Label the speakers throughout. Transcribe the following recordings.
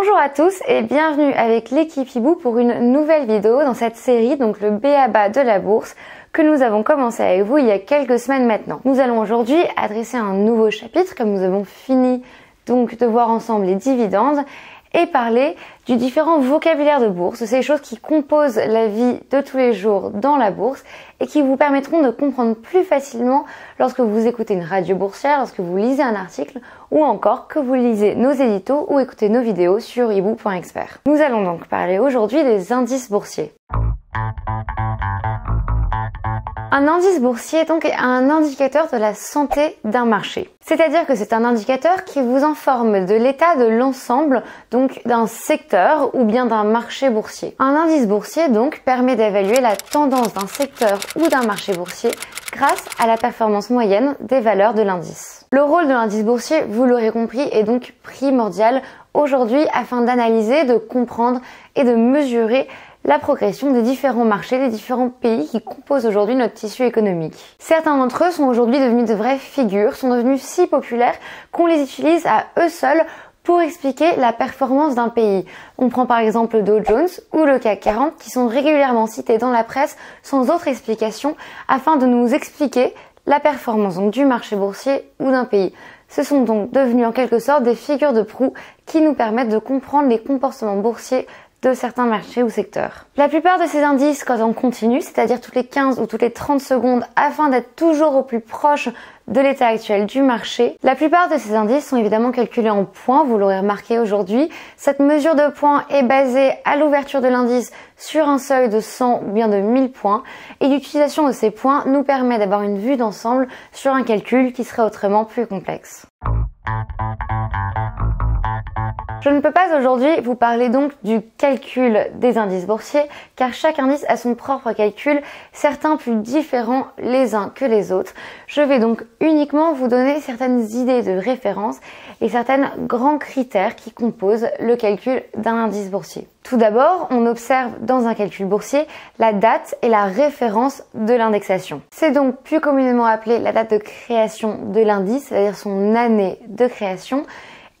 Speaker 1: Bonjour à tous et bienvenue avec l'équipe Hibou pour une nouvelle vidéo dans cette série, donc le B.A.B.A. de la bourse, que nous avons commencé avec vous il y a quelques semaines maintenant. Nous allons aujourd'hui adresser un nouveau chapitre, comme nous avons fini donc de voir ensemble les dividendes, et parler du différent vocabulaire de bourse, ces choses qui composent la vie de tous les jours dans la bourse et qui vous permettront de comprendre plus facilement lorsque vous écoutez une radio boursière, lorsque vous lisez un article ou encore que vous lisez nos éditos ou écoutez nos vidéos sur hibou.expert. Nous allons donc parler aujourd'hui des indices boursiers. Un indice boursier donc est un indicateur de la santé d'un marché. C'est-à-dire que c'est un indicateur qui vous informe de l'état de l'ensemble donc d'un secteur ou bien d'un marché boursier. Un indice boursier donc permet d'évaluer la tendance d'un secteur ou d'un marché boursier grâce à la performance moyenne des valeurs de l'indice. Le rôle de l'indice boursier, vous l'aurez compris, est donc primordial aujourd'hui afin d'analyser, de comprendre et de mesurer la progression des différents marchés, des différents pays qui composent aujourd'hui notre tissu économique. Certains d'entre eux sont aujourd'hui devenus de vraies figures, sont devenus si populaires qu'on les utilise à eux seuls pour expliquer la performance d'un pays. On prend par exemple le Dow Jones ou le CAC 40 qui sont régulièrement cités dans la presse sans autre explication afin de nous expliquer la performance donc, du marché boursier ou d'un pays. Ce sont donc devenus en quelque sorte des figures de proue qui nous permettent de comprendre les comportements boursiers de certains marchés ou secteurs. La plupart de ces indices, quand on continue, c'est-à-dire toutes les 15 ou toutes les 30 secondes, afin d'être toujours au plus proche de l'état actuel du marché, la plupart de ces indices sont évidemment calculés en points, vous l'aurez remarqué aujourd'hui. Cette mesure de points est basée à l'ouverture de l'indice sur un seuil de 100 ou bien de 1000 points, et l'utilisation de ces points nous permet d'avoir une vue d'ensemble sur un calcul qui serait autrement plus complexe. Je ne peux pas aujourd'hui vous parler donc du calcul des indices boursiers car chaque indice a son propre calcul, certains plus différents les uns que les autres. Je vais donc uniquement vous donner certaines idées de référence et certains grands critères qui composent le calcul d'un indice boursier. Tout d'abord, on observe dans un calcul boursier la date et la référence de l'indexation. C'est donc plus communément appelé la date de création de l'indice, c'est-à-dire son année de création,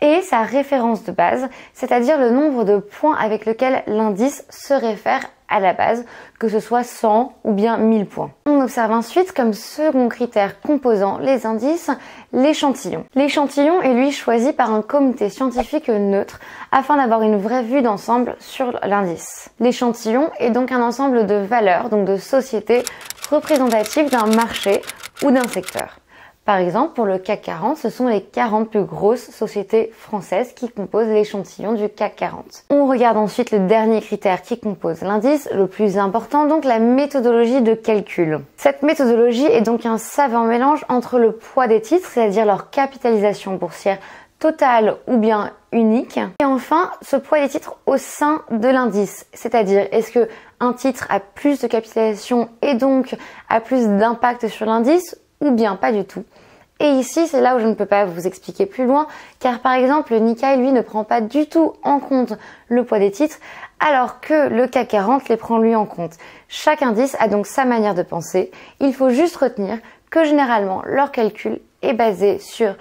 Speaker 1: et sa référence de base, c'est-à-dire le nombre de points avec lequel l'indice se réfère à la base, que ce soit 100 ou bien 1000 points. On observe ensuite comme second critère composant les indices, l'échantillon. L'échantillon est lui choisi par un comité scientifique neutre afin d'avoir une vraie vue d'ensemble sur l'indice. L'échantillon est donc un ensemble de valeurs, donc de sociétés représentatives d'un marché ou d'un secteur. Par exemple, pour le CAC 40, ce sont les 40 plus grosses sociétés françaises qui composent l'échantillon du CAC 40. On regarde ensuite le dernier critère qui compose l'indice, le plus important, donc la méthodologie de calcul. Cette méthodologie est donc un savant mélange entre le poids des titres, c'est-à-dire leur capitalisation boursière totale ou bien unique, et enfin ce poids des titres au sein de l'indice, c'est-à-dire est-ce que un titre a plus de capitalisation et donc a plus d'impact sur l'indice ou bien pas du tout. Et ici, c'est là où je ne peux pas vous expliquer plus loin, car par exemple, le Nikkei, lui, ne prend pas du tout en compte le poids des titres, alors que le CAC 40 les prend lui en compte. Chaque indice a donc sa manière de penser. Il faut juste retenir que généralement, leur calcul est basé sur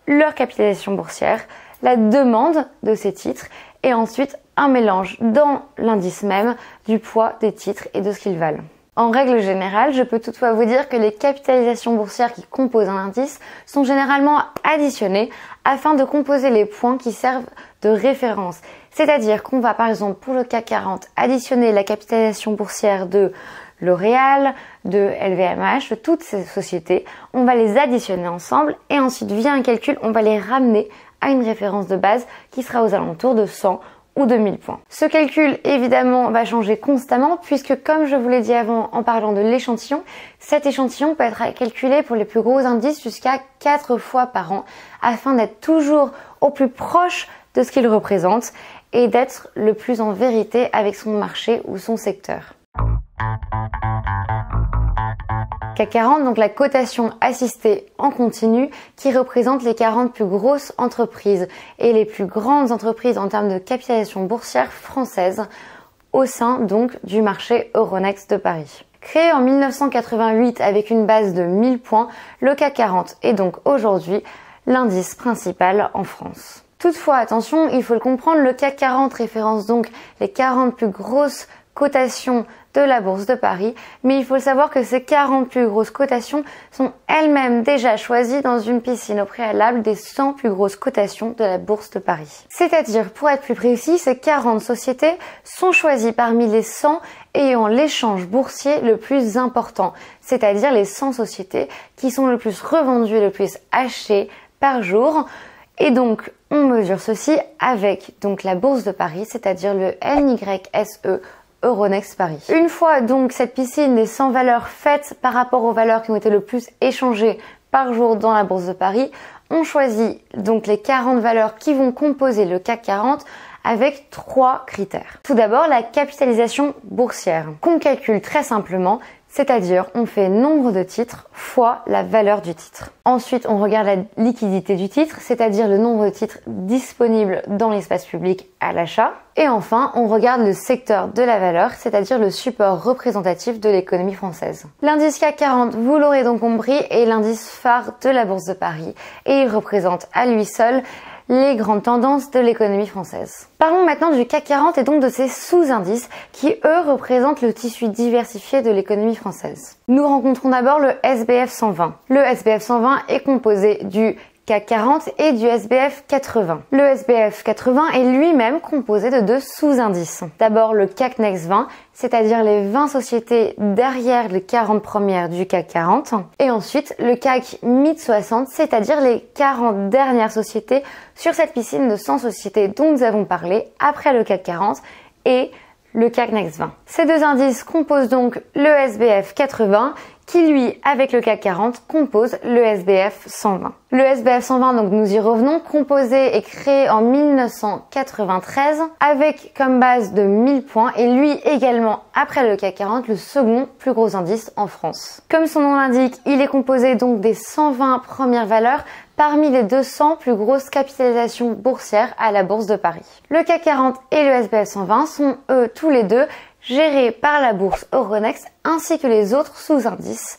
Speaker 1: leur capitalisation boursière, la demande de ces titres, et ensuite un mélange dans l'indice même du poids des titres et de ce qu'ils valent. En règle générale, je peux toutefois vous dire que les capitalisations boursières qui composent un indice sont généralement additionnées afin de composer les points qui servent de référence. C'est-à-dire qu'on va par exemple pour le CAC 40 additionner la capitalisation boursière de L'Oréal, de LVMH, de toutes ces sociétés. On va les additionner ensemble et ensuite via un calcul, on va les ramener à une référence de base qui sera aux alentours de 100 ou 2000 points. Ce calcul évidemment va changer constamment puisque comme je vous l'ai dit avant en parlant de l'échantillon, cet échantillon peut être calculé pour les plus gros indices jusqu'à 4 fois par an afin d'être toujours au plus proche de ce qu'il représente et d'être le plus en vérité avec son marché ou son secteur. CAC 40, donc la cotation assistée en continu qui représente les 40 plus grosses entreprises et les plus grandes entreprises en termes de capitalisation boursière française au sein donc du marché Euronext de Paris. Créé en 1988 avec une base de 1000 points, le CAC 40 est donc aujourd'hui l'indice principal en France. Toutefois, attention, il faut le comprendre, le CAC 40 référence donc les 40 plus grosses cotations de la Bourse de Paris, mais il faut savoir que ces 40 plus grosses cotations sont elles-mêmes déjà choisies dans une piscine au préalable des 100 plus grosses cotations de la Bourse de Paris. C'est-à-dire, pour être plus précis, ces 40 sociétés sont choisies parmi les 100 ayant l'échange boursier le plus important, c'est-à-dire les 100 sociétés qui sont le plus revendues et le plus achetées par jour. Et donc, on mesure ceci avec donc la Bourse de Paris, c'est-à-dire le NYSE Euronext Paris. Une fois donc cette piscine des 100 valeurs faites par rapport aux valeurs qui ont été le plus échangées par jour dans la Bourse de Paris, on choisit donc les 40 valeurs qui vont composer le CAC 40 avec 3 critères. Tout d'abord, la capitalisation boursière, qu'on calcule très simplement, c'est-à-dire on fait nombre de titres fois la valeur du titre. Ensuite, on regarde la liquidité du titre, c'est-à-dire le nombre de titres disponibles dans l'espace public à l'achat. Et enfin, on regarde le secteur de la valeur, c'est-à-dire le support représentatif de l'économie française. L'indice CAC 40, vous l'aurez donc compris, est l'indice phare de la Bourse de Paris et il représente à lui seul les grandes tendances de l'économie française. Parlons maintenant du CAC 40 et donc de ses sous-indices qui, eux, représentent le tissu diversifié de l'économie française. Nous rencontrons d'abord le SBF 120. Le SBF 120 est composé du CAC 40 et du SBF 80. Le SBF 80 est lui-même composé de 2 sous-indices. D'abord le CAC Next 20, c'est-à-dire les 20 sociétés derrière les 40 premières du CAC 40. Et ensuite le CAC Mid 60, c'est-à-dire les 40 dernières sociétés sur cette piscine de 100 sociétés dont nous avons parlé après le CAC 40 et le CAC Next 20. Ces 2 indices composent donc le SBF 80 qui lui, avec le CAC 40, compose le SBF 120. Le SBF 120, donc nous y revenons, composé et créé en 1993 avec comme base de 1000 points et lui également, après le CAC 40, le second plus gros indice en France. Comme son nom l'indique, il est composé donc des 120 premières valeurs parmi les 200 plus grosses capitalisations boursières à la Bourse de Paris. Le CAC 40 et le SBF 120 sont eux tous les deux gérés par la bourse Euronext ainsi que les autres sous-indices.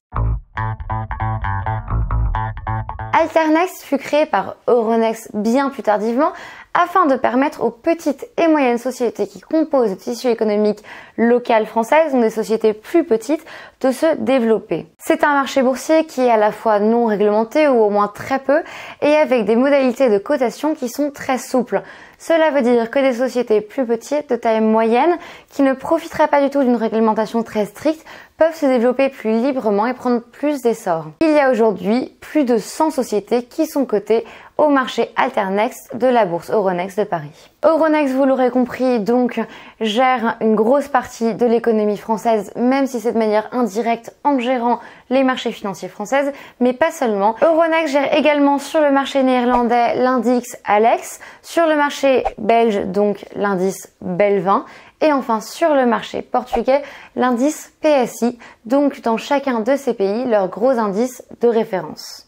Speaker 1: Alternext fut créé par Euronext bien plus tardivement afin de permettre aux petites et moyennes sociétés qui composent le tissu économique local français, donc des sociétés plus petites, de se développer. C'est un marché boursier qui est à la fois non réglementé ou au moins très peu et avec des modalités de cotation qui sont très souples. Cela veut dire que des sociétés plus petites, de taille moyenne, qui ne profiteraient pas du tout d'une réglementation très stricte, peuvent se développer plus librement et prendre plus d'essor. Il y a aujourd'hui plus de 100 sociétés qui sont cotées au marché Alternext de la bourse Euronext de Paris. Euronext, vous l'aurez compris, donc gère une grosse partie de l'économie française, même si c'est de manière indirecte en gérant les marchés financiers français, mais pas seulement. Euronext gère également sur le marché néerlandais l'indice Alex, sur le marché belge donc l'indice Belvin, et enfin sur le marché portugais l'indice PSI, donc dans chacun de ces pays leurs gros indices de référence.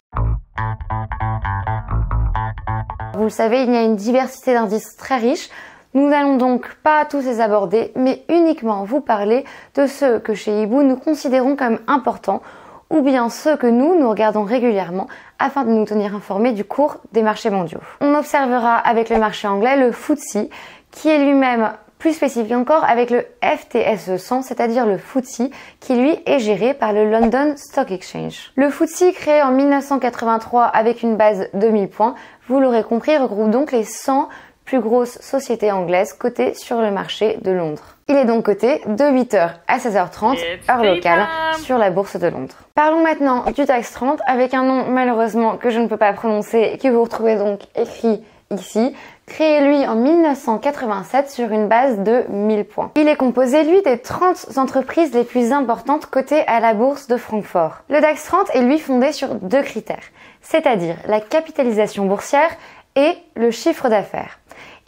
Speaker 1: Vous le savez, il y a une diversité d'indices très riche. Nous n'allons donc pas tous les aborder, mais uniquement vous parler de ceux que chez Ibou nous considérons comme importants, ou bien ceux que nous regardons régulièrement afin de nous tenir informés du cours des marchés mondiaux. On observera avec le marché anglais le FTSE, qui est lui-même plus spécifique encore avec le FTSE 100, c'est-à-dire le FTSE, qui lui est géré par le London Stock Exchange. Le FTSE, créé en 1983 avec une base de 1000 points, vous l'aurez compris, regroupe donc les 100 plus grosses sociétés anglaises cotées sur le marché de Londres. Il est donc coté de 8h à 16h30, heure locale, sur la bourse de Londres. Parlons maintenant du DAX 30 avec un nom malheureusement que je ne peux pas prononcer et que vous retrouvez donc écrit ici, créé lui en 1987 sur une base de 1000 points. Il est composé lui des 30 entreprises les plus importantes cotées à la bourse de Francfort. Le DAX 30 est lui fondé sur 2 critères, c'est-à-dire la capitalisation boursière et le chiffre d'affaires.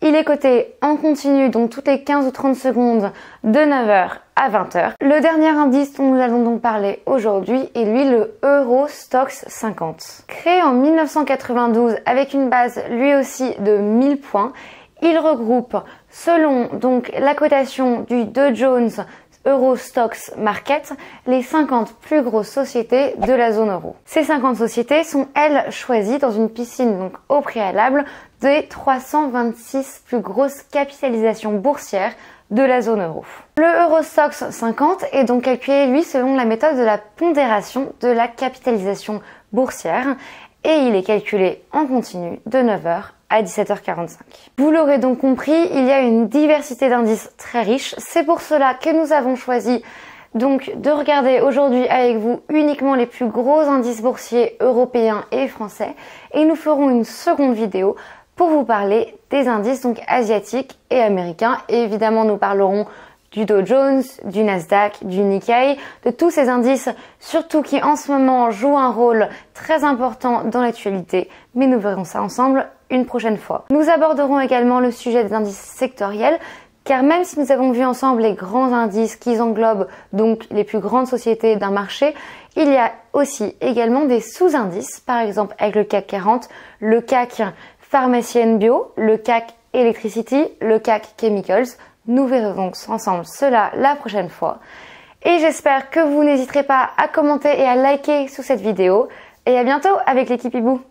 Speaker 1: Il est coté en continu, donc toutes les 15 ou 30 secondes, de 9h à 20h. Le dernier indice dont nous allons donc parler aujourd'hui est lui le Euro Stoxx 50. Créé en 1992 avec une base lui aussi de 1000 points, il regroupe, selon donc la cotation du Dow Jones Eurostoxx Market les 50 plus grosses sociétés de la zone euro. Ces 50 sociétés sont, elles, choisies dans une piscine donc au préalable des 326 plus grosses capitalisations boursières de la zone euro. Le Eurostoxx 50 est donc calculé, lui, selon la méthode de la pondération de la capitalisation boursière et il est calculé en continu de 9h à 17h45. Vous l'aurez donc compris, il y a une diversité d'indices très riche. C'est pour cela que nous avons choisi donc de regarder aujourd'hui avec vous uniquement les plus gros indices boursiers européens et français et nous ferons une seconde vidéo pour vous parler des indices donc asiatiques et américains. Et évidemment, nous parlerons du Dow Jones, du Nasdaq, du Nikkei, de tous ces indices, surtout qui en ce moment jouent un rôle très important dans l'actualité. Mais nous verrons ça ensemble une prochaine fois. Nous aborderons également le sujet des indices sectoriels, car même si nous avons vu ensemble les grands indices qui englobent donc les plus grandes sociétés d'un marché, il y a aussi également des sous-indices, par exemple avec le CAC 40, le CAC Pharmacie & Bio, le CAC Electricity, le CAC Chemicals. Nous verrons donc ensemble cela la prochaine fois. Et j'espère que vous n'hésiterez pas à commenter et à liker sous cette vidéo. Et à bientôt avec l'équipe Hibou.